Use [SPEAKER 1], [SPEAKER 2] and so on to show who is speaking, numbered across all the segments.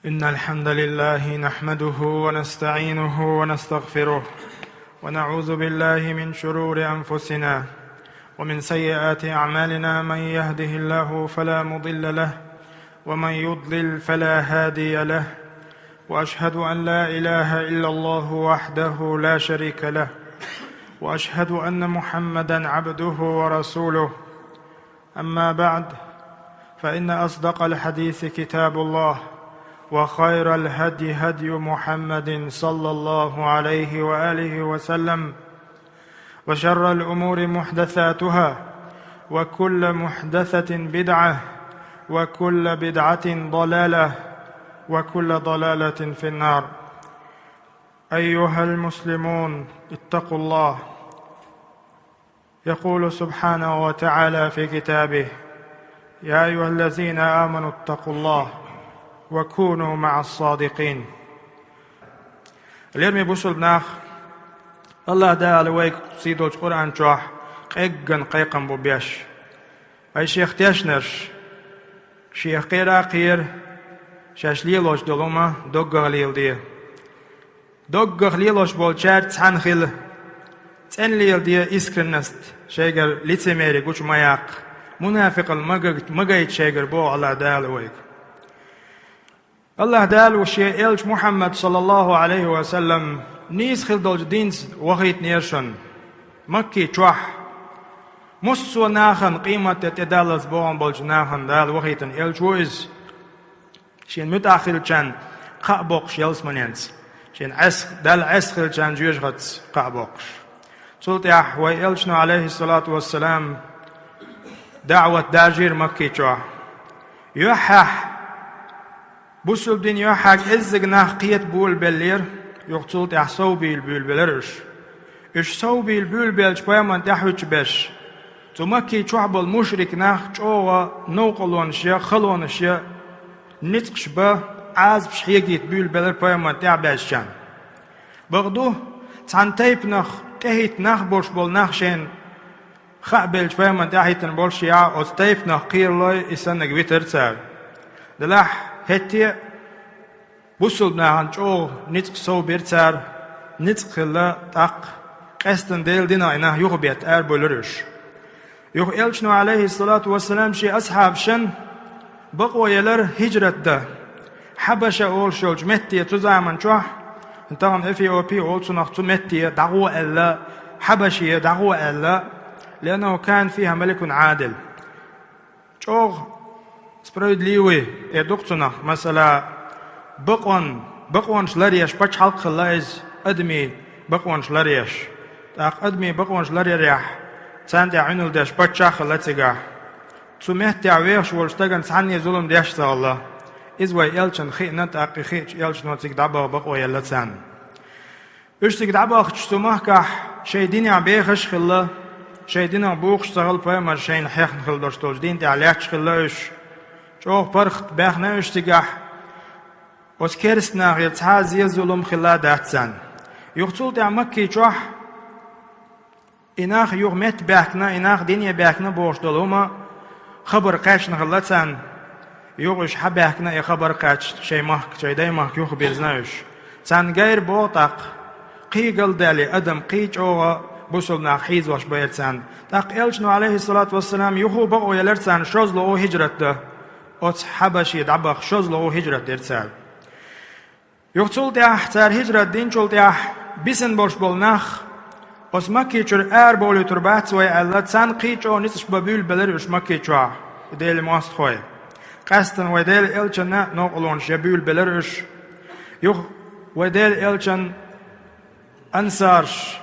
[SPEAKER 1] إن الحمد لله نحمده ونستعينه ونستغفره ونعوذ بالله من شرور أنفسنا ومن سيئات أعمالنا. من يهده الله فلا مضل له ومن يضلل فلا هادي له، وأشهد أن لا إله إلا الله وحده لا شريك له، وأشهد أن محمدًا عبده ورسوله. أما بعد، فإن أصدق الحديث كتاب الله، وخير الهدي هدي محمد صلى الله عليه وآله وسلم، وشر الأمور محدثاتها، وكل محدثة بدعة، وكل بدعة ضلالة، وكل ضلالة في النار. أيها المسلمون، اتقوا الله. يقول سبحانه وتعالى في كتابه: يا أيها الذين آمنوا اتقوا الله وكونوا مع الصادقين. اليوم بوصل ناخ الله دال ويك سيدو القرآن جوح قيقن ببيش أي شيخ تيشنش شيخ قيرا قير شاش ليلوش دلوما دوغ ليل دي دوغ ليلوش بولشار تسانخيل تسان ليل دي إسكرنست شيغر ليتسميري قوش مياق منافق المقايت شيغر بو الله دال ويك الله دال وشي إلج محمد صلى الله عليه وسلم نيس خلدولج دينز وغيت نيرشن مكي چوح مصو ناخن قيمة تدالز بوغن بولج ناخن دال وغيتن إلج ويز شين متأخر چان قابوقش يلسمنينز شين دال عسخل چان جيوشغتس قابوقش سلطيح وإلجنا عليه الصلاة والسلام دعوة داجير مكي چوح يوحح بوسل دين يوحاك إزق ناخ قيت بول بلير يقتلت يحسو بيل بول بلرش إش سو بيل بول بلش بيامن تحوش بش تمكي چوحب المشرك ناخ چوغا نوقلون شيا خلون شيا نتقش با عازب شحيقيت بول بلر بيامن تعبش جان بغدو تان تيب ناخ تهيت ناخ بولش بول ناخ شين خقبلش بيامن تحيتن بول شيا اوز تيب ناخ قير لوي إسانك ويتر تسار دلاح هتي بوصل ناهن چو نتق سو بيرتار نتق لا تق قستن ديل دينا إنه يغبيت بولرش يغ إلشنو عليه الصلاة والسلام شي أصحاب شن بقوا يلر هجرت ده حبشة أول شوج متي تزامن چوح انتهم إثيوبي أول سنخ متي دعوة ألا حبشية دعوة ألا لأنه كان فيها ملك عادل چوغ справедливый دكتورنا مثلا بقون شلريش بچ حلق خلايز أدمي بقون شلريش تاق أدمي بقون شلريح تسان عنول داش بچ خلاتيغا تسمهت تعويش ولشتغن تساني ظلم داش سا الله إزوي إلشن خينا تاقي خيش إلشن وتيك دعبا بقوا يلا تسان اشتك دعبا خشتمهكح شي ديني عبيخش خلا شي ديني بوخش سغل بيمر شين حيخن خلدوش توش دين تعليحش خلاش چوخ برخت باخنا اشتگاح وز كرسنا غير تحاز يزولم خلا داتسان يغتول دع مكي چوح إناخ يغ مت باخنا إناخ دنيا باخنا بوش دلوما خبر قاش نغلتان يغش حباخنا إي خبر قاش شي مخ شي داي مخ يغ بيزناش تان غير بوطاق قيقل دالي أدم قيج أوغا بوصلنا حيز واش بيرتان تاق إلشنو عليه الصلاة والسلام يخو بقو يلرتان شوزلو أو هجرت ده أوت حبشي دعبخ شوزلو هجرة درتال يقتل تاح تار هجرة دين شول تاح بيسن بولش بولناخ أوس مكي چور بولي تربات وي ألا تسان قيچو نسش بابيل بلر وش مكي چوا وديل ماست خوي قاستن وديل إلچن نوقلون شبيل بلر وش يخ وديل إلچن أنصارش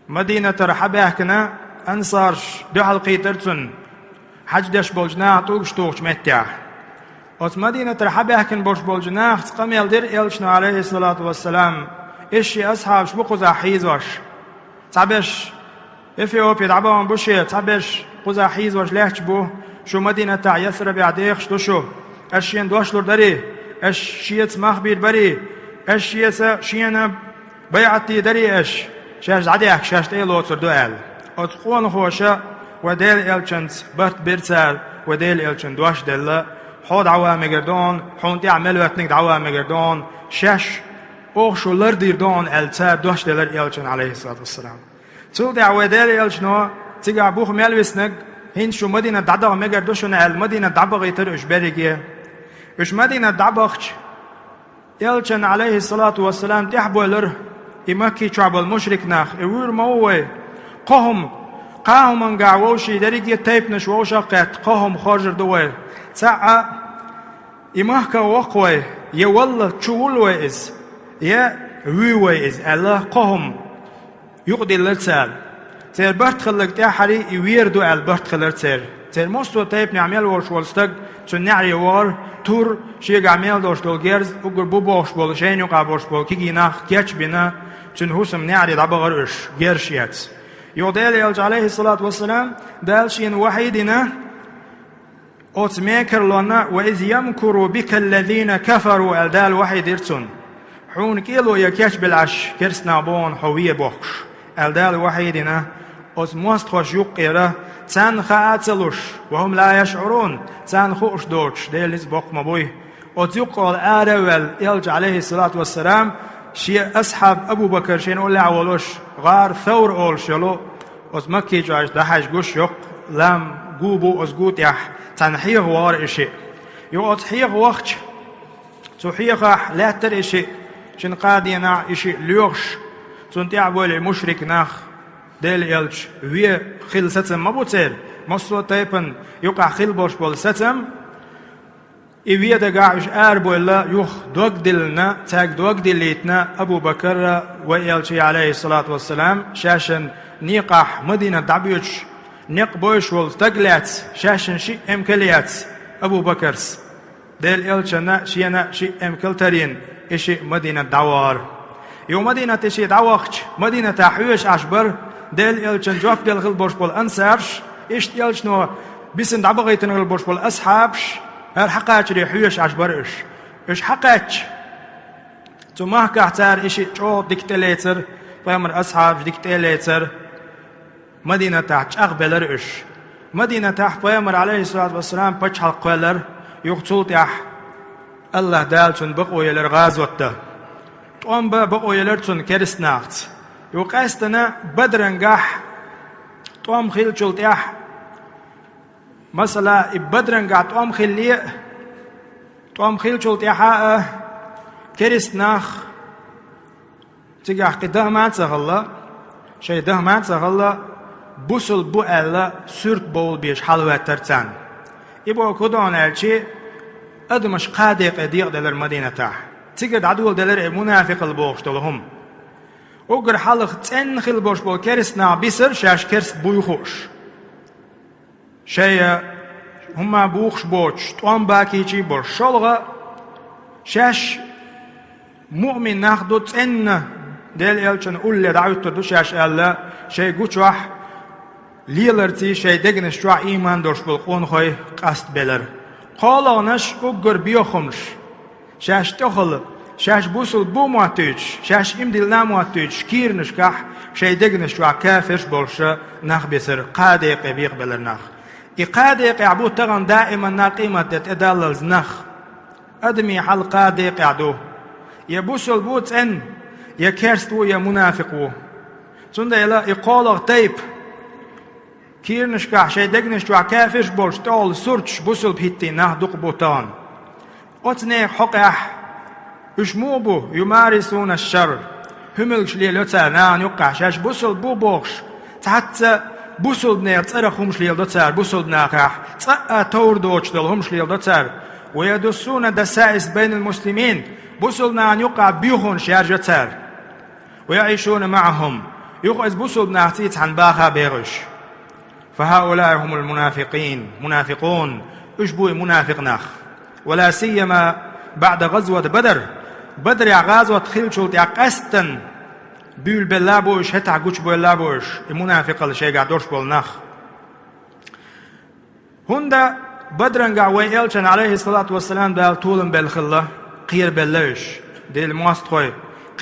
[SPEAKER 1] مدينة رحباكنا أنصارش دحل قيترتن حج داش بولجنا توقش توقش متاح اوت مدينة رحباكن بولش بولجنا تقام يلدر إلشنا عليه الصلاة والسلام إشي أصحاب شبقوزا حيزوش تعبش إثيوبيا دعبان بوشي تعبش قوزا حيزوش ليحش بو شو مدينة تاع يثرب يعديخش توشو أشيان دوشلور داري أش شيت مخبير بري أش شينا بيعتي داري أش شاش عديخ شاش تيلو تردوال اوت قوان خوشا وديل إلشنت برت بيرتال وديل إلشن دوش دلا حود عوام گردان حونتی عمل وقتنگ دعوام گردان شش اوشولر دیردان التر دوش دلر ایلچن علیه الصلاة والسلام تو دعوه دل ایلچنو تیگه بوخ میلویسنگ هین شو مدینه دعوه مگردوشون المدینه دعوه غیتر اش برگیه اش مدینه دعوه ایلچن علیه الصلاة والسلام تحبو لر إمكي شعب المشرك ناخ إور موه قاهم من قاوشي دريجي تيب نشوشا قات قاهم خارج دوه ساعة إمكا وقوه يا والله تشول ويز يا ويز الله قاهم يقضي للسال تير برت خلق تاحري يويردو البرت خلق تير مستو تيب نعمل ورش والستق تنعري وار تور شيء عمل دوش دولجرز وقر بوبوش بول شيء يقع بوش بول كيجي ناخ كيتش بنا تنهوسم نعري دبغرش جرشيات يودال يلج عليه الصلاة والسلام دال شين وحيدنا أتمكر لنا وإذ يمكر بك الذين كفروا الدال وحيد إرتون حون كيلو يكيش بالعش كرسنا بون حوية بوخش الدال وحيدنا أتموست خوش يقيرة تان خاتلوش وهم لا يشعرون تان خوش دوش ديلز بوق مبوي أتيقال آرول يلج عليه الصلاة والسلام شيء أصحاب أبو بكر شين أولي عولوش غار ثور أول شلو أز مكي جاش دحش قوش يق لام قوبو أز قوت يح تنحيغ وار إشي يو أتحيغ وقت تحيغ لا تر إشي شن قادينا إشي ليوش تنتيع بولي مشرك ناخ ديل يلج وي خيل ستم مبوتير مصو تيبن يقع خيل بوش بول ستم إيوية دقاعش بولا يخ دوق دلنا تاق دوق دليتنا أبو بكر وإلشي عليه الصلاة والسلام شاشن نيقح مدينة دعبيوش نيق بوش والتقلات شاشن شي امكليات أبو بكرس ديل إلشنا شينا شي امكلترين إشي مدينة دوار يو مدينة إشي دواخش مدينة تحويش عشبر ديل إلشن جوف ديل غل بوش بول أنسارش إيش إلشنو بيسن دعبغيتن غل بوش بول أصحابش هر حقاش ريحوش عشبرش إيش حقاش تو ما كحتار إشي جو ديكتليتر بيمر أصحاب ديكتليتر مدينة تحت أقبلر إش مدينة تحت بيمر عليه الصلاة والسلام بچ حلقلر يقتل تح الله دالتون بقو يلر غازوته توم بقو يلرتون كرس ناخت يقاستنا بدرنجح توم خيل چل تح مثلا بدرنجح توم خيل چل تح كرس ناخ تيجح قده ما تغلا شيء ده ما تغلا بوسل بو ألا سرت بول بيش حلوات ترتان يبقى كدان الشيء أدمش قادق أديق دلر مدينة تاح تيجد عدول دلر منافق البوش دلهم وقر حلق تنخل بوش بول كرسنا بيسر شاش كرس بويخوش شيء هما بوخش بوش توان باكيشي بوش شلغة شاش مؤمن ناخدو تن دل يلچن أولي دعوت تردو شاش ألا شيء قوشوح ليلرتي شيء دقنش جوا إيمان دوش بالقون خوي قصد بلر قالانش أقر بيخمش شاش تخل شاش بوصل بو معتوج شاش إمدل نامعتوج كيرنش كح شيء دقنش جوا كافش بولش نخ بسر قادق بيق بلر نخ قادق يعبو تغن دائما ناقيمة تتدلل نخ أدمي حل قادق يعدو يبوصل بوت أن يكرستو يا منافقو سنده يلا يقالغ تيب كيرنشكح شي دقنش جوا كافش بولش تول سرتش بوصل بهتي نه دق بوتان أتني حقح اشموبو يمارسون الشر هملش لي لوتسر يقع شاش بوصل بو بوخش حتى بوصل بنير ترخمش لي لوتسر بوصل بناقح تور دوش دلهمش لي لوتسر ويدسون دسائس بين المسلمين بوصلنا أن يقع بيهون شارجتر ويعيشون معهم يقعز بوصل بناعتيت عن باخا بيغش فهؤلاء هم المنافقين منافقون اشبوي منافق ناخ ولا سيما بعد غزوة بدر يا غزوة خلشوت يا قستن بيل بلابوش هتا قوش بلابوش المنافق الشيء قادوش بولناخ هندا بدرنقع ويلشن عليه الصلاة والسلام دال طولن بالخلة قير بلش ديل ماستخوي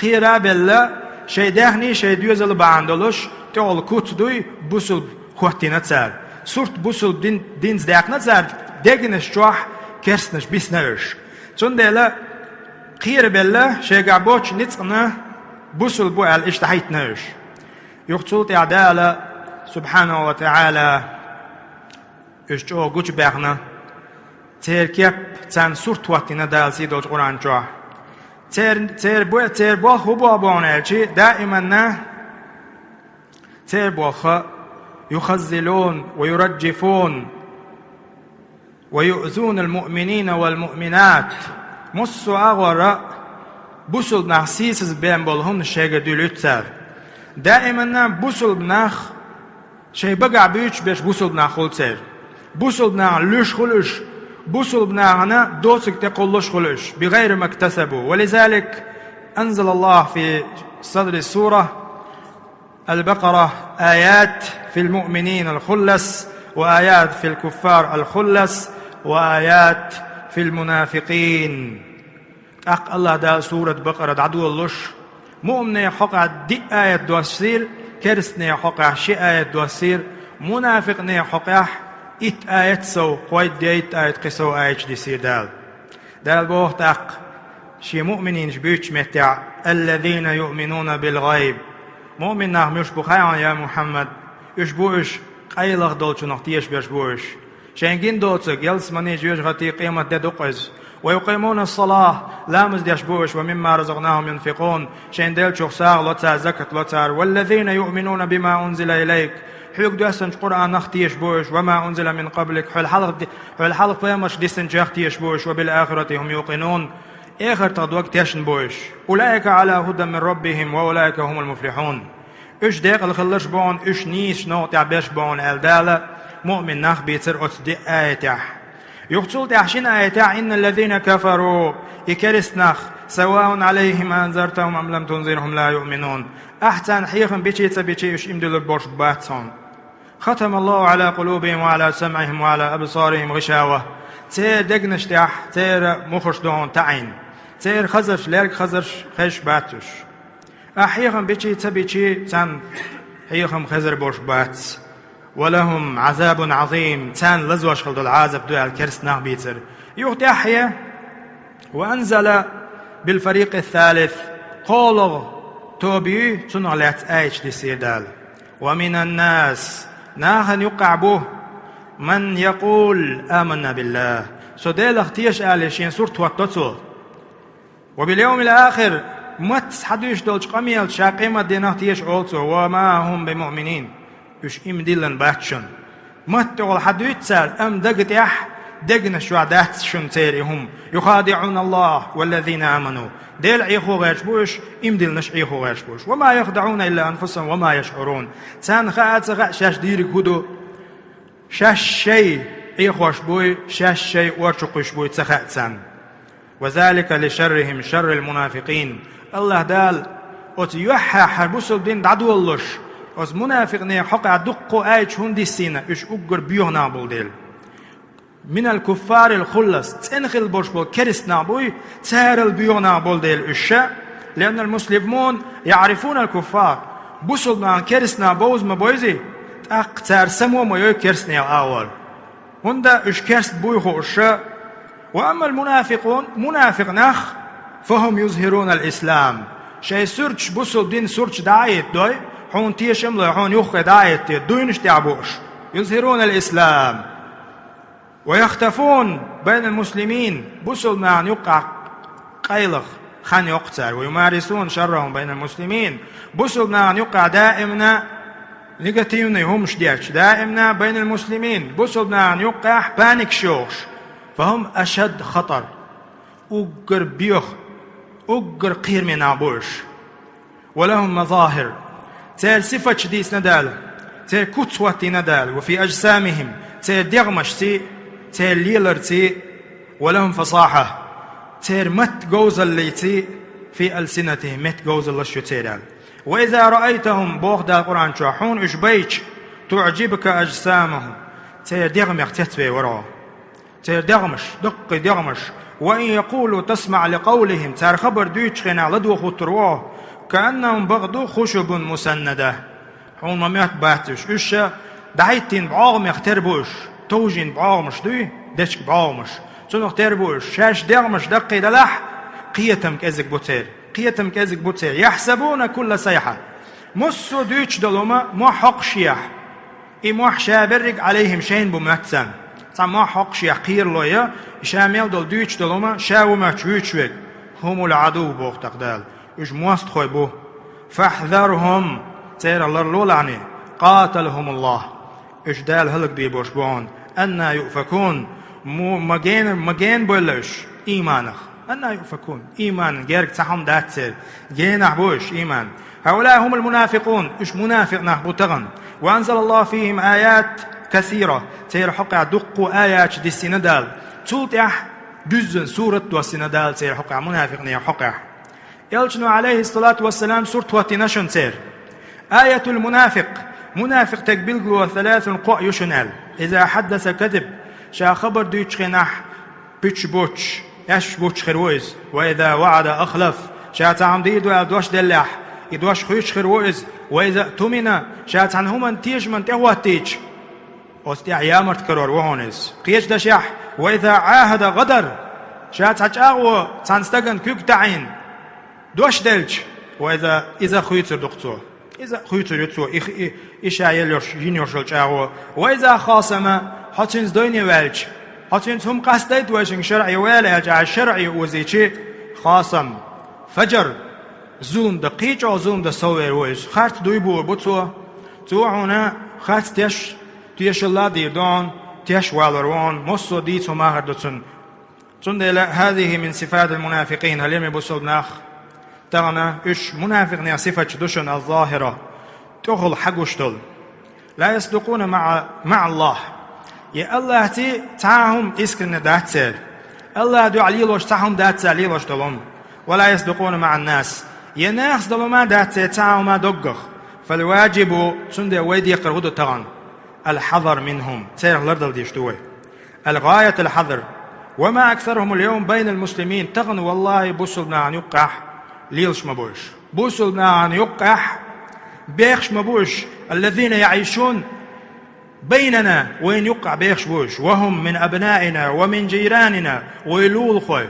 [SPEAKER 1] قيرا بلا شي دهني شي دوزل باندلوش تول كوت دوي بوسل خوتينا تسار سورت بوسل دينز داقنا تسار دقنش جوح kersnish bisnösch. Zundela qir bella shegaboch nitsna busul bu al ishtahitnösch. Yuqtult i'dala subhanahu wa ta'ala ishjo guch berna terkep san surtwatina dalsi dol Qur'an jo. Ter bo hubo bonelchi دائما ter bo يخزلون ويرجفون ويؤذون المؤمنين والمؤمنات مصو أغورا بوسل نحسيس بين بولهم الشيء دولتسر دائما بوسل بناخ شيء بقع بيش بيش بوسل بناخ خلصر بوسل بناخ لش خلش بوسل بناخنا دوسك تقولش خلش بغير ما اكتسبوا ولذلك أنزل الله في صدر السورة البقرة آيات في المؤمنين الخلص وآيات في الكفار الخلص وآيات في المنافقين الله دا سورة بقرة عدو اللش مؤمن حقع دي آية دوسير كرسني حقع شي آية دوسير منافقني حقع إت آية سو قويد دي إت آية قسو آية ديسير دال بوه تاق شي مؤمنين جبيوش متع الذين يؤمنون بالغيب مؤمن نحن يشبخيان يا محمد يشبوش قيلغ دولش نختيش بيشبوش شينجين دولتك يلس مني جيوش غتي قيمة دقز ويقيمون الصلاة لامز ديشبوش ومما رزقناهم ينفقون شين ديل شخصار لوتار زكاة لوتار والذين يؤمنون بما أنزل إليك حيوك دوسنج قرآن نختيش بوش وما أنزل من قبلك حول حلق فيمش ديسنج يختيش بوش وبالآخرة هم يوقنون آخر تغدوك تيشن بوش أولئك على هدى من ربهم وأولئك هم المفلحون إش ديق الخلش بون إش نيش نوت عبيش بون الدالة مؤمن نخ بيتر أتدي آيتح يقتل تحشين آيتح إن الذين كفروا إكرس نخ سواء عليهم أنذرتهم أم لم تنذرهم لا يؤمنون أحسن حيخم بيشي إش إمدل البرش باتهم ختم الله على قلوبهم وعلى سمعهم وعلى أبصارهم غشاوة تير دقنش تح تير مخش دون تعين تير خزرش ليرك خزرش خش باتش أحيخم بيشي تان حيخم خزر برش بات ولهم عذاب عظيم تان لزوش خلد العذاب دو الكرس نخ بيتر يوغت أحيا وأنزل بالفريق الثالث قولغ توبي تنغلت آيش دي سيدال ومن الناس ناخن يقع به من يقول آمنا بالله سوديل اختيش آلشين سورة واتوتو وباليوم الآخر مت حدوش دولش قميل شاقيمة دين اختيش أولتو وما هم بمؤمنين يش إم ديلن باتشن مت تقول حدوش سال أم دقت يح دقنا شوعدات شن تيرهم يخادعون الله والذين آمنوا ديل عيخو غيرش بوش إم ديل نش عيخو غيرش بوش وما يخدعون إلا أنفسهم وما يشعرون تان خاات سغا شاش ديرك هدو شاش شيء عيخوش بوي شاش شيء ورشقش بوي تسخات سان وذلك لشرهم شر المنافقين الله دال أتيوحى حربوس الدين دعدو اللش أز منافقني حقا دقو آيش هندي السينة إش أقر بيوهنا بولديل من الكفار الخلص تنخل برش بول كرس نابوي تهر البيوهنا بولديل إشا لأن المسلمون يعرفون الكفار بوصلنا كرس نابوز مبويزي تأقتار سمو ميو كرسني الأول هندا إش كرس بويخو إشا وأما المنافقون منافق نخ فهم يظهرون الإسلام شيء سرش بوصل دين سرش دايت دوي حون تيش املا حون يخي دايت دوينش تعبوش يظهرون الإسلام ويختفون بين المسلمين بوصل معن يقع قيلخ خان يقتل ويمارسون شرهم بين المسلمين بوصل معن يقع دائما نيجاتيفني همش ديش دائما بين المسلمين بوصل معن يقع بانيك شوش فهم أشد خطر أقر بيوخ أقر قير من عبوش ولهم مظاهر تير صفة شديس ندال تير كتوة ندال وفي أجسامهم تير دغمش تي تير ليلر تي ولهم فصاحة تير مت جوز اللي تي في ألسنتهم مت جوز الله شو تيرال وإذا رأيتهم بوغدا القرآن شاحون إشبيش تعجبك أجسامهم تير دغمش تتبي وراه تير دغمش دق دغمش وإن يقولوا تسمع لقولهم تار خبر دويتش خنا لدو خطروه كأنهم بغضوا خشب مسندة حون ما ميت باتش إشا دعيتين بعاغم يختربوش توجين بعاغمش دوي دشك بعاغمش تنو تربوش شاش دغمش دقي دلح قيتم كازك بوتير قيتم كازك بوتير يحسبون كل صيحة مسو دوش دلوما ما حق شيح إموح شابرق عليهم شين بمكتن ما حق شيح قير لويا شامل دل دوش دلوما شاو ما تشويتشوك هم العدو بوغ تقدال إش موست خوي بو فاحذرهم تير الله لولعني قاتلهم الله إش دال هلق دي بوش بون أنا يؤفكون مجين بولش إيمانخ أنا يؤفكون إيمان جيرك تحم داتسر جينح بوش إيمان هؤلاء هم المنافقون إش منافق نحبو تغن وأنزل الله فيهم آيات كثيرة تير حقع دقوا آيات دي السندال تلتح جزء سورة دو السندال تير حقع منافق نيا حقع يلجنوا عليه الصلاة والسلام سورة واتناشن تير آية المنافق منافق تقبل قلوة 3 قوء يشنال إذا حدث كذب شا خبر دوش خناح بيتش بوتش يش بوتش خرويز وإذا وعد أخلف شا تعمديد ويدوش دلح يدوش خيش خرويز وإذا تمنا شا تعنهما تيج من تهواتيج واستيع يامرت كرور وهونز قيش دشح وإذا عاهد غدر شا تحجاغو تنستغن كيك تعين دوش دلج وإذا خيتر دكتور إذا خيتر يتسو إشا يلوش جينيوش الجاغو وإذا خاصم حتنز دويني والج حتنز هم قصديد وشن شرعي ولا يجع الشرعي وزيشي خاصم فجر زوم دقيق أو زوم دسوير ويش خارت دويبو بوتسو توعونا خارت تيش الله ديردون تيش والروان مصو ديتو ماهر دوتن تندل هذه من صفات المنافقين هل يمي بوصل ناخ تغنى إش منافق صفة دوشن الظاهرة تغل حقوشتل لا يصدقون مع الله يا الله تي تعهم إسكن داتسر الله دو عليلوش تعهم داتسر ليلوش دلون ولا يصدقون مع الناس يا ناس دلوما داتسر تعهم ما دقخ فالواجب تندل ويدي قرغدو تغن الحذر منهم سير لردل ديشتوه الغاية الحذر وما أكثرهم اليوم بين المسلمين تغن والله بوصلنا عن يقح ليلش مبوش بوصلنا عن يقح بيخش مبوش الذين يعيشون بيننا وين يقع بيخش بوش وهم من أبنائنا ومن جيراننا ويلول خوي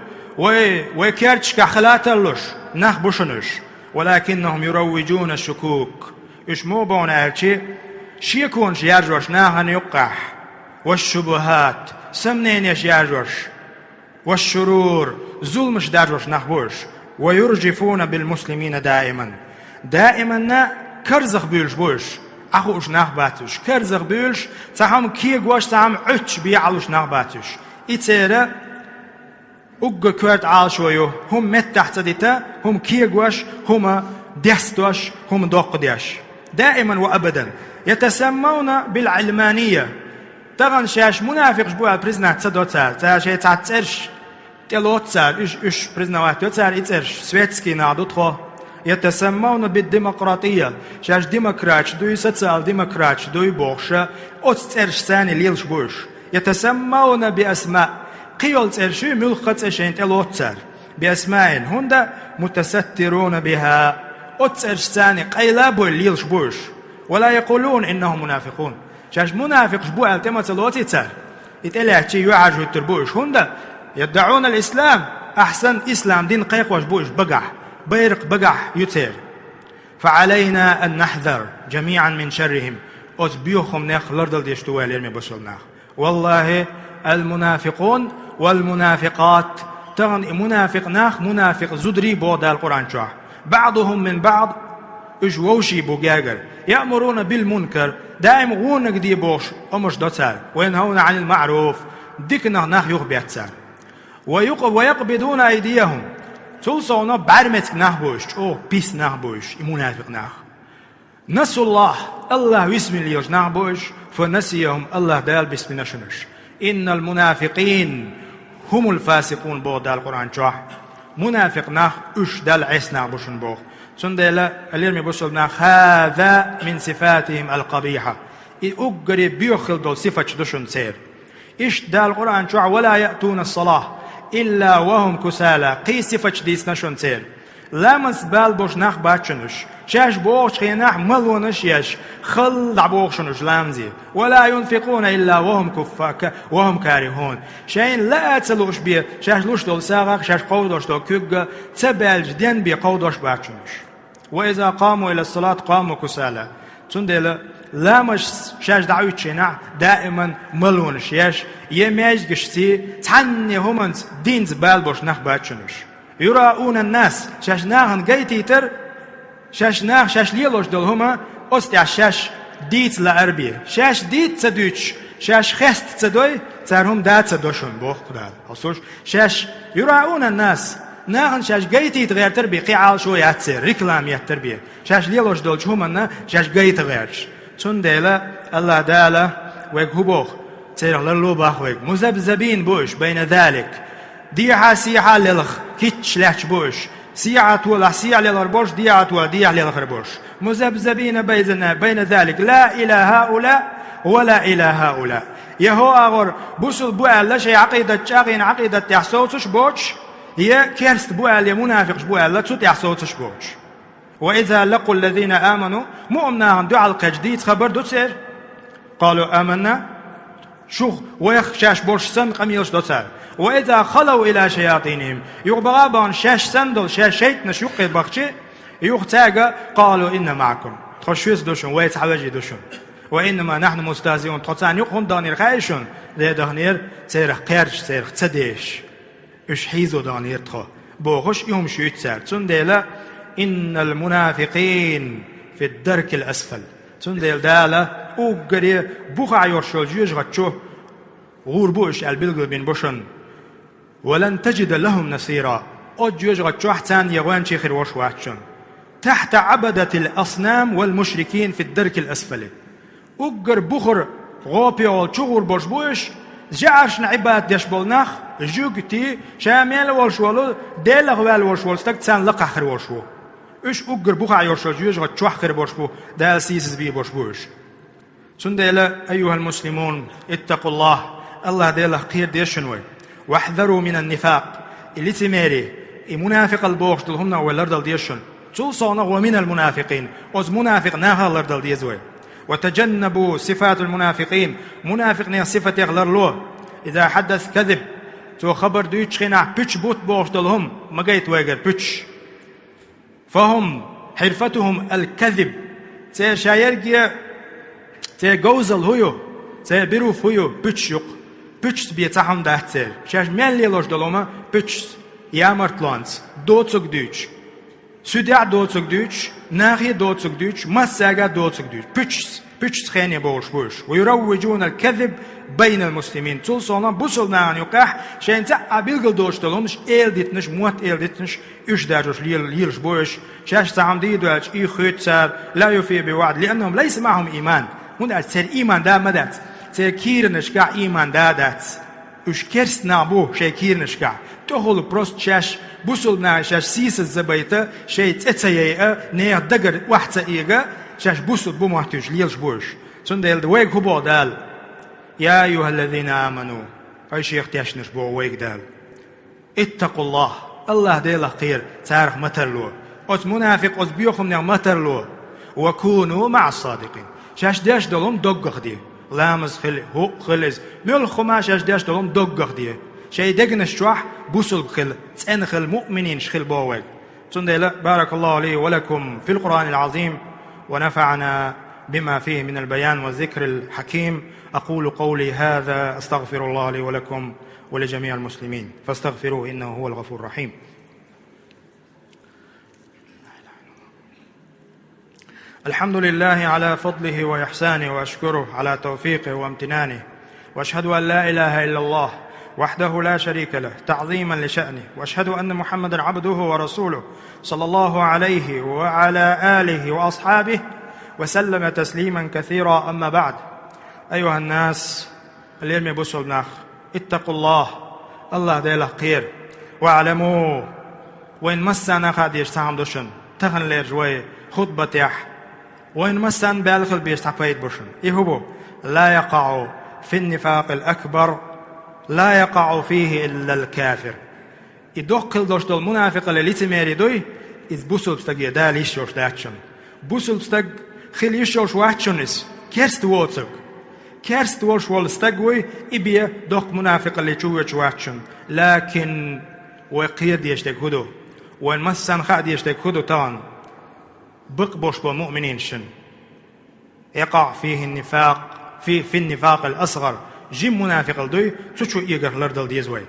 [SPEAKER 1] ويكيرتش كخلاتلوش نخ بوشنش ولكنهم يروجون الشكوك إش مو بون أرشي شيكونش يرجوش ناهن يقح والشبهات سمنين يش يرجوش والشرور ظلمش درجوش نخبوش ويرجفون بالمسلمين دائما كرزخ بيلش بوش أخوش نخباتوش كرزخ بيلش تهم كي قوش تهم عش بيعلوش نخباتوش إتيرا أقا كورت عال شويو هم متحت ديتا هم كي قوش هم دستوش هم دوقديش دائما وأبدا يتسمون بالعلمانية تغن شاش منافق جبوع البرزنة تصدوتار تاشي تعترش تلوتار إش برزنوات يوتار إترش سويتسكي نادوتخو يتسمون بالديمقراطية شاش ديمقراطش دوي سوتسال ديمقراطش دوي بوخشة أتترش ثاني ليلش بوش يتسمون بأسماء قيول ترشي ملخة تشين تلوتار بأسماء هند متسترون بها أتترش ثاني قيلابو ليلش بوش ولا يقولون إنهم منافقون شاش منافق جبوع التمة الوطي تار يتقلع شي يعجو التربوش هند يدعون الإسلام أحسن إسلام دين قيق وجبوش بقح بيرق بقح يتير فعلينا أن نحذر جميعا من شرهم أتبيوخم نخ لردل ديشتوى ليرمي بسلناخ والله المنافقون والمنافقات تغن منافق ناخ منافق زدري بودا القرآن شوح بعضهم من بعض اجووشي بوغاغر يأمرون بالمنكر دائم غونك دي بوش أمش دوتسار وينهون عن المعروف ديكنا ناخ يغبيتسار ويقبضون أيديهم تلصونا بعرمتك ناخبوش أو بيس ناخبوش منافق ناخ نسوا الله واسم ليوش ناخبوش فنسيهم الله دال بسم نشنش إن المنافقين هم الفاسقون بو دال القرآن شوح منافق ناخ اش دال عيس ناخبوشن بوخ سندلا اليرمي بوصلنا هذا من صفاتهم القبيحة أقري بيوخل دول صفة دوشن سير إيش دا القرآن شوع ولا يأتون الصلاة إلا وهم كسالى قي صفة ديس نشن سير لامس بال بوش نخ باتشنش شاش بوش خيناح ملونش يش خل دعبوخشنش لامزي ولا ينفقون إلا وهم كارهون شاين لا أتسلوش بيه شاش لوش دول ساغاق شاش قودوش دول كوغ تبالج دين بيه قودوش باتشنش وإذا قاموا إلى الصلاة قاموا كسالى تندل لا مش شاش دعوت شينع دائما ملونش يش يميج قشتي تعني همنت دينز بالبوش نخ باتشنش يراؤون الناس شاش ناغن قيتيتر شاش ناغ شاش ليلوش دول هما أستع شاش ديت لأربية شاش ديت تدوش شاش خست تدوي تارهم دات تدوشون بوخ قدال حصوش شاش يراؤون الناس ناغن شاش قيتيت غير تربية قيعال شو ياتسير ريكلام ياتربية شاش ليلوش دول هما شاش قيت غيرش تون ديلا الله دالا ويك هبوخ تيرغ للو باخويك مذبذبين بوش بين ذلك ديعة سيعة للخ كيتش لحش بوش سيعة ولا سيعة للربوش ديعة ولا ديعة للخربوش مذبذبين بين ذلك لا إلى هؤلاء ولا إلى هؤلاء يهو أغر بوصل بوال لشي عقيدة شاقين عقيدة يحصوتش بوش هي كيرست بوال يمنافقش بوال لتسوت يحصوتش بوش وإذا لقوا الذين آمنوا مؤمنا عن دعا القجديد خبر دوتسير قالوا آمنا شوخ ويخشاش بوش سن قميلش دوتسير وإذا خلوا إلى شياطينهم يغبغابان شاش سندل شاش شيطنش يقيد بخشي يغتاق قالوا إن معكم تخشوس دوشون ويتحوجي دوشون وإنما نحن مستهزئون تخصان يقهم دانير خايشون ذي دانير سيرخ قيرش سيرخ تسديش إش حيزو دانير تخو بوغش يوم شويت سار تنديلا إن المنافقين في الدرك الأسفل تنديل دالا أوغري بوخا يورشول جيوش غتشو غوربوش البلغل بين بوشن ولن تجد لهم نصيرا أجيوش غتشو حتان يغوان شيخر وش واتشون تحت عبدة الأصنام والمشركين في الدرك الأسفل أوغر بخر غوبيول شغور بوش بوش جعرش نعبات ديش بولناخ جوغتي شامل والشوالو ديلغ والشوال ستكتسان لقا خر والشوال إيش أجر بوخا يورشو جيوش غتشوح خير بوشبو دال سيسز بي بوشبوش سنديلا أيها المسلمون اتقوا الله ديلا خير ديشنوي واحذروا من النفاق اللي تميري منافق البوخ دلهمنا والأرض ديشن تلصونا ومن المنافقين أز منافق ناها الأرض ديزوي وتجنبوا صفات المنافقين منافق نيا صفة يغلر له إذا حدث كذب تو خبر دويتش خينا بيتش بوت بوخ دلهم ما جيت ويجر بيتش فهم حرفتهم الكذب تي شايرجي تي جوزل هيو تي بيروف هيو بيتشيق بيتش بيتاهم دهتر شاش ملي لوش دلوما بيتش يامرتلانس دوتسوك دوتش سوديع دوتسوك دوتش ناغي دوتسوك دوتش مساقا دوتسوك دوتش بيتش خيني بوش ويروجون الكذب بين المسلمين تلصونا بوصلنا عن يقاح شاين تاع بيلقل دوش دلومش إلدتنش موت إلدتنش إيش داجوش ليلش بوش شاش تعم ديدوش إي خيط سار لا يفي بوعد لأنهم ليس معهم إيمان هنا تسير إيمان دا مدات تسير كيرنش كاع إيمان دا دات إيش كيرست نابو شاي كيرنش كاع تخل بروست شاش بوصلنا شاش سيس الزبيطة شاي تتسيئة نيه دقر واحد سئيقة شاش بوصل بمحتوش ليلش بوش سندل دويق هبو دال يا أيها الذين آمنوا أي شيء اختياشنش بو ويك دال اتقوا الله ديلا خير تارخ مترلو أت منافق أت بيوخم نعم مترلو وكونوا مع الصادقين شاش داش دلهم دقق دي لامز خل هو خلز ملخما شاش داش دلهم دقق دي شاي دقنش شوح بوصل خل تنخل المؤمنين شخل بو ويك سندلا بارك الله لي ولكم في القرآن العظيم ونفعنا بما فيه من البيان والذكر الحكيم أقول قولي هذا أستغفر الله لي ولكم ولجميع المسلمين فاستغفروه إنه هو الغفور الرحيم الحمد لله على فضله وإحسانه وأشكره على توفيقه وامتنانه وأشهد أن لا إله إلا الله وحده لا شريك له تعظيما لشأنه وأشهد أن محمدا عبده ورسوله صلى الله عليه وعلى آله وأصحابه وسلم تسليما كثيرا أما بعد أيها الناس اليوم يبصوا بناخ اتقوا الله ديله خير واعلموا وإن مسنا خاديش سهم دوشن تخن لير جوي خطبة يح وإن مسن بالخل بيش تحفيد بوشن يهبو لا يقع في النفاق الأكبر لا يقع فيه إلا الكافر يدخل دوش دول منافق اللي تميري دوي is busulbstag je da lišoš dačun. Busulbstag khil lišoš wachunis. Kerst wotsuk. Kerst wosh wal stagwi ibia doq munafiq اللي تشوش واتشن. لكن وقيد يشتك هدو. وان مسن خاد يشتك هدو طبعا. بقبوش بمؤمنين شن. يقع فيه النفاق في النفاق الأصغر. جيم منافق الدوي تشو يقر لردل ديزوي.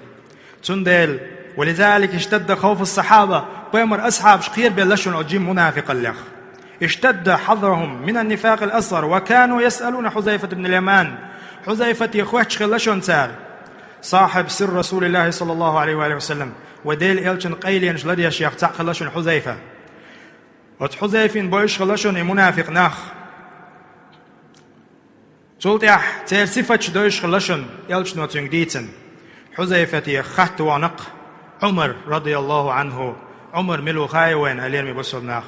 [SPEAKER 1] تندل ولذلك اشتد خوف الصحابة بيمر أصحاب شقير بلشن أو جيم منافق اللخ. اشتد حذرهم من النفاق الأصغر وكانوا يسألون حذيفة بن اليمان. حذيفة يخوش خلشون سار صاحب سر رسول الله صلى الله عليه وآله وسلم وديل إلشن قيلين جلدي الشيخ تاع خلشون حذيفة وتحذيفين بويش خلشون منافق ناخ تولتيح تير صفتش دويش خلشون إلشن وتنجديتن حذيفة يخت ونق عمر رضي الله عنه عمر ملو خايوين أليرمي بصل ناخ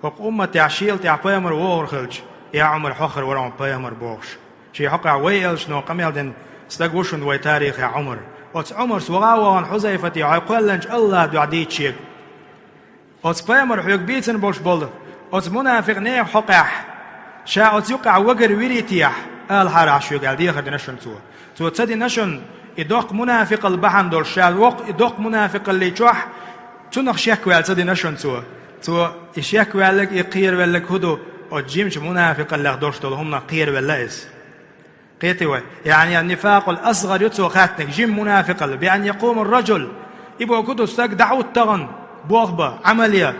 [SPEAKER 1] وقومة تعشيل تعبيمر وورخلج يا عمر حخر ورعم بيمر بوش شي حقع ويلش نو قميل دن استقوشن وي تاريخ يا عمر وتس عمر سوغاوان حذيفة يعقلنج الله دعديت شيك وتس بيمر حيوك بيتن بوش بولد وتس منافق نيه حقع شا وتس يقع وقر ويريتيح الحرع شو قال دي خد نشن تو تسدي نشن يدوق منافق البحن دول شال وق يدوق منافق اللي تشوح تنخ شكوى تسدي نشن تو يشكوى لك يقير ولك هدو وجيمش منافق اللي دورش هم قير ولا إس قيتوا يعني النفاق الأصغر يتسو خاتنك جيم منافق بأن يقوم الرجل يبقى كدو استاك دعوة تغن بوغبة عملية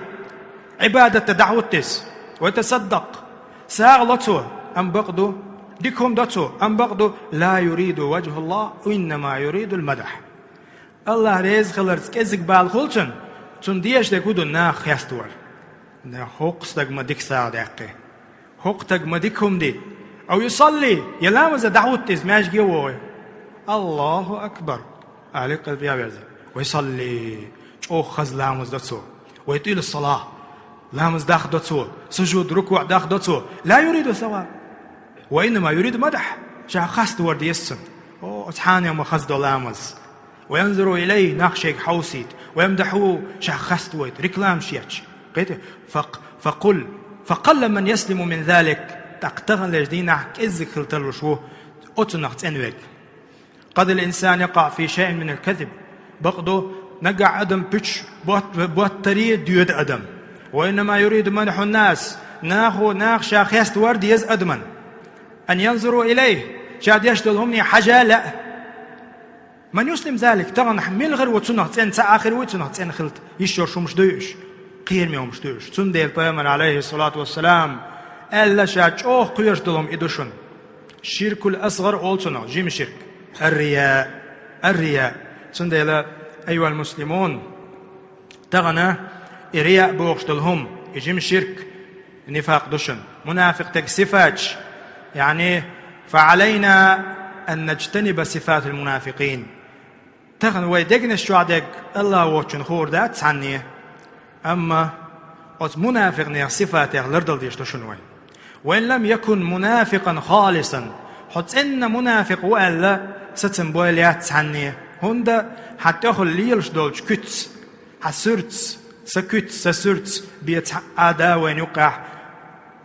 [SPEAKER 1] عبادة دعوة تس ويتصدق ساغلتو أم بقدو ديكم دتو أم بقدو لا يريد وجه الله وإنما يريد المدح الله ريز خلرز كزك بالخلتن تنديش دكودو ناخ يستور حق استاك ما ديك ساعة دقيقة حق تاك ما ديكم دي أو يصلي يلامز دعوة تز ماش جوه الله أكبر عليك قلب يا بيزا ويصلي أو خز لامز دتسو ويطيل الصلاة لامز داخ دتسو سجود ركوع داخ دتسو لا يريد ثواب وإنما يريد مدح شا خست ورد يسن أو اتحاني وما خز لامز وينظر إليه ناخشيك حوسيت ويمدحوه شا خست ورد ركلام شياتش فقل من يسلم من ذلك تقتغن لجدينا كإزك خلطلو شو أتنخ تنوك قد الإنسان يقع في شيء من الكذب بقدو نقع أدم بيتش بواتري ديود أدم وإنما يريد مدح الناس ناخ شاخيست ورد يز أدمن أن ينظروا إليه شاد يشتلهمني حاجة لا من يسلم ذلك تغن حميل غير وتنخ تن سآخر وتنخ تن خلط يشور شو مش دوش قير ميهم مش دوش تندي البيامر عليه الصلاة والسلام ألا شاج أوه قيرش دلهم إدوشن الشرك الأصغر أولتنا جيم الشرك الرياء سندلا أيها المسلمون تغنى الرياء بوغش دلهم جيم الشرك نفاق دوشن منافق تكسفاج يعني فعلينا أن نجتنب صفات المنافقين تغنى ويدقن الشعدق الله وچن خور دات عني أما منافق نير صفاته لردل ديش دوشن وين وإن لم يكن منافقا خالصا حتى إن منافق وألا ستنبوليات عني هندا حتى يخل ليلش دولش كتس حسرتس سكتس سسرتس بيت عدا وين يقع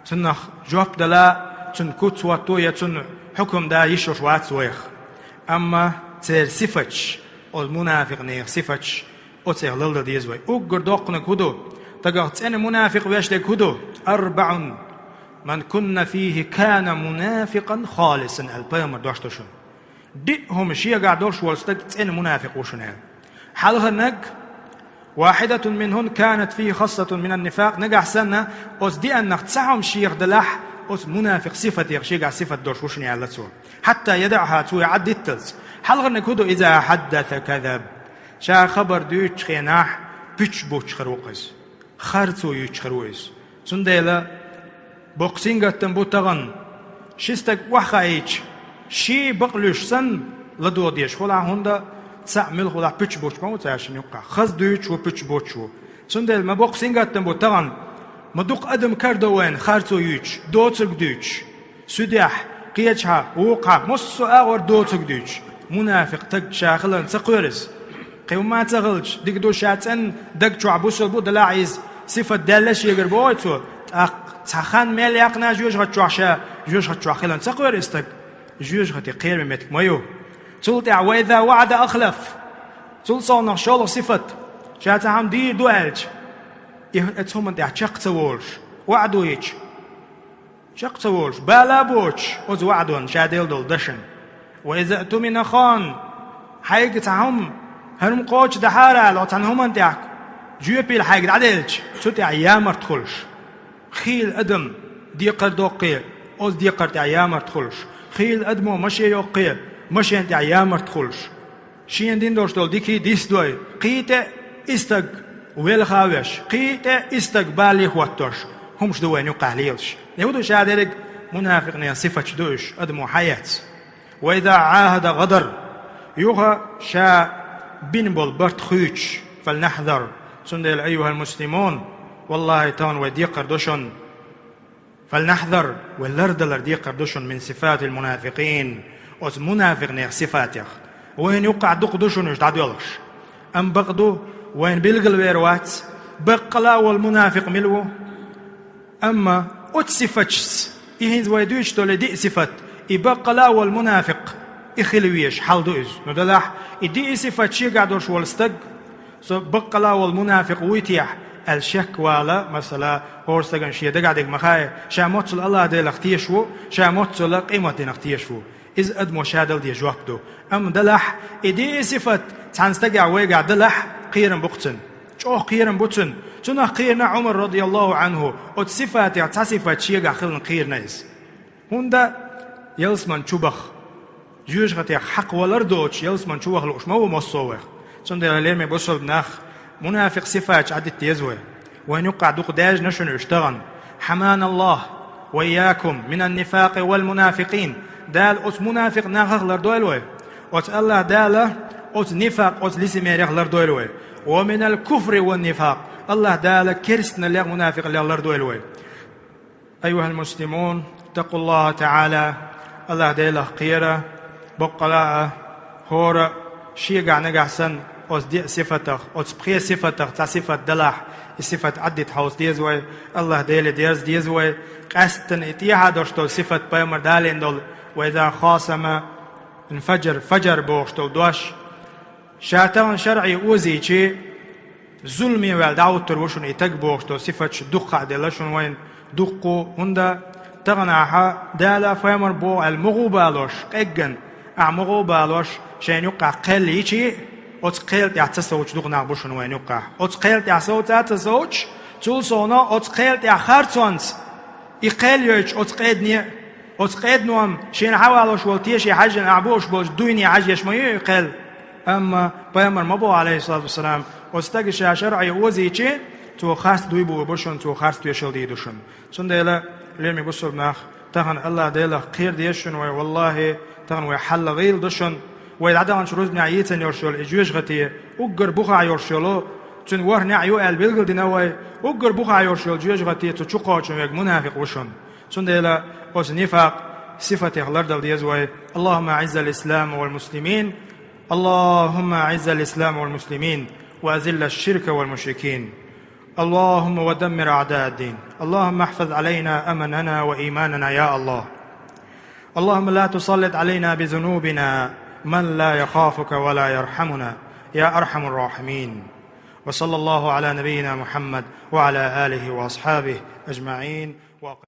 [SPEAKER 1] تنخ جواب دلا تن كتس واتوية تن حكم دا يشوش وات ويخ أما تير صفتش المنافق نير صفتش أو تير للد ديزوي أقر دوقنا كدو تقعت أنا منافق ويش كدو 4 من كنا فيه كان منافقا خالصا البيامر دوشتشون دي هم شيء قاعدوش والستك أنا منافق وشنال حالها نج واحدة منهن كانت فيه خاصة من النفاق نجح سنة أس دي أن تسعهم شيخ دلح أس منافق صفة يغشيق صفة دوش وشنال لتسوه حتى يدعها تو يعدي التلز حالها نكودو إذا حدث كذب شا خبر دوش خيناح بيش بوش خروقز خرطو يوش خروقز سنديلا بوكسينغتن بوتغن شستك وخايش شي بقلوش سن لدو ديش خلا هوندا تعمل خلا بيتش بوش ما وتعشن يقع خز دويتش وبيتش بوتشو سندل ما بوكسينغتن بوتغن مدوق أدم كردوين خارتو يوش دوتك دويتش سديح قيتشها وقع مصو أغور دوتك دويتش منافق تك شاخلن تقورز قيوم ما تغلج ديك دو شاتن دك شو عبوس البود لا عايز صفة دالش يجر بويتو تخان مال يقنا جوج هتشوحشا جوج هتشوحخلن تقوير استك جوج هتقير ممتك مايو تلتع وإذا وعد أخلف تلصون نخشال صفة شاتا هم دي دوالج اتهم انت شق تولش وعدو يج شق تولش بالا بوش اوز وعدون شاديل دول دشن وإذا اتمنى خان حيقتهم هرم قوش دحارة لو تنهم انت جوبي الحاجة عدلج تلتع أيام تخلش خيل أدم ديقر دوقي اوز ديقر تأيام تخلش خيل أدمو مشي يوقي مشي انت أيام تخلش شين دين دوش دول ديكي ديس دوي قيت استق ويل خاوش قيت استق بالي خواتوش همش دوين يقع ليلش يهودو شادرق منافقني صفة دوش أدمو حياة وإذا عاهد غدر يوغا شا بنبول برت خوش فلنحذر سندل أيها المسلمون والله تان وديقر دوشن فلنحذر واللردلر ديقر دوشن من صفات المنافقين وز منافقني صفاتك وين يقع دوق دوشن يجدعدو يلغش أم بغدو وين بيلغل ويروات بقلا والمنافق ملو أما أتسفتش إهنز ويدوش تولي دي صفت إبقلا والمنافق إخلويش حال دوز ندلح إدي صفت شي قعدوش والستق سو بقلا والمنافق ويتيح الشك والا مثلا هورستغن شي دقعدك مخاي شاموتل الله دي لختيشو شاموتل قيمة دي نختيشو إذ أدمو شادل دي جوابدو أم دلح إدي صفت تعنستقع ويقع دلح قيرن بقتن شوه قيرن بقتن تنا قيرنا عمر رضي الله عنه أد صفات تصفت شيقع خلن قير نيز هندا يلسمن شبخ جوش غتي حق ولردوش يلسمن شبخ لوش مو مصوه سندر ليرمي بوصل بناخ منافق صفات عدت تيزوه وين يقع دوق داج نشن يشتغن حمان الله وإياكم من النفاق والمنافقين دال أس منافق ناخخ لردويلوه أس الله دال أس نفاق أس لسميريخ لردويلوه ومن الكفر والنفاق الله دال كرسنا لغ منافق لردويلوه أيها المسلمون اتقوا الله تعالى الله داله قيرة بقلاء هور شيقع نقعسن أس دي صفتك أس بخي صفتك تصفت دلح صفت عدت حوز ديزوي الله داله ديرز ديزوي قستن اتيها دوشتو صفت بيمر دالين دول وإذا خاصم انفجر فجر بوشتو دوش شاتان شرعي اوزي چه ظلمي والدعوتر وشن اتق بوشتو صفت دقع دلشن وين دقو هندا تغناها دالا فيمر بو المغوبالوش قجن اعمغوبالوش شين يقع قل يچي أتقيل تعتصوج دغنا بوشن وين يقع أتقيل تعصوج تعتصوج تول صونا أتقيل تعخرتونس يقيل يوش أتقيدني أتقيد نوم شين حوالوش والتيشي حجن أعبوش بوش دويني عجيش ما يقيل أما بيامر مبو عليه الصلاة والسلام أستقش شرعي وزيشي تو خاص دوي بو بوشن تو خاص تويشل دي دوشن سندلا ليرمي بوصل ناخ تهن الله ديلا قير ديشن والله تهن ويحل غيل دوشن ويدعدان شروز نعيتن يرشل إجوش غتي أقر بخع يرشلو تن ورنع عيو البلغل دينوي أقر بخع يرشل جوش غتي تشقا چون يك منافق وشن سندلا أس نفاق صفة غلردل ديزوي اللهم أعز الإسلام والمسلمين اللهم أعز الإسلام والمسلمين وأذل الشرك والمشركين اللهم ودمر أعداء الدين اللهم احفظ علينا أمننا وإيماننا يا الله اللهم لا تسلط علينا بذنوبنا من لا يخافك ولا يرحمنا يا أرحم الراحمين وصلى الله على نبينا محمد وعلى آله وأصحابه أجمعين